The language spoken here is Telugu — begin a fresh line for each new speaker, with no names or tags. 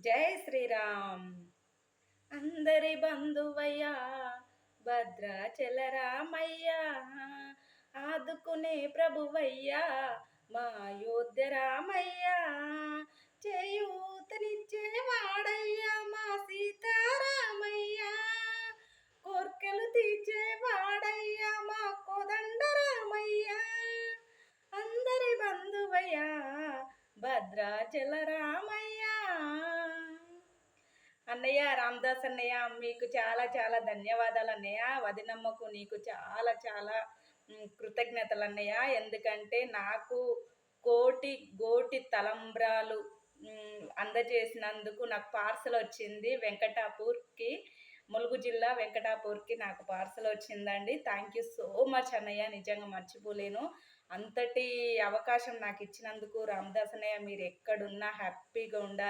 జై శ్రీరామ్. అందరి బంధువయ్యా భద్రాచల రామయ్యా, ఆదుకునే ప్రభువయ్యా మా అయోధ్య రామయ్యా, చేయూతనిచ్చేవాడయ్యా మా సీతారామయ్యా, కోర్కెలు తీర్చేవాడయ్యా మా కోదండ రామయ్యా, అందరి బంధువయ్యా భద్రాచల రామయ్యా. అన్నయ్య రామదాస్ అన్నయ్య, మీకు చాలా చాలా ధన్యవాదాలు అన్నయ్య. వదినమ్మకు నీకు చాలా చాలా కృతజ్ఞతలు అన్నయ్య. ఎందుకంటే నాకు కోటి గోటి తలంబ్రాలు అందజేసినందుకు నాకు పార్సల్ వచ్చింది వెంకటాపూర్కి, ములుగు జిల్లా వెంకటాపూర్కి నాకు పార్సల్ వచ్చిందండి. థ్యాంక్ యూ సో మచ్ అన్నయ్య, నిజంగా మర్చిపోలేను. అంతటి అవకాశం నాకు ఇచ్చినందుకు రామదాస్ అన్నయ్య, మీరు ఎక్కడున్నా హ్యాపీగా ఉండాలి.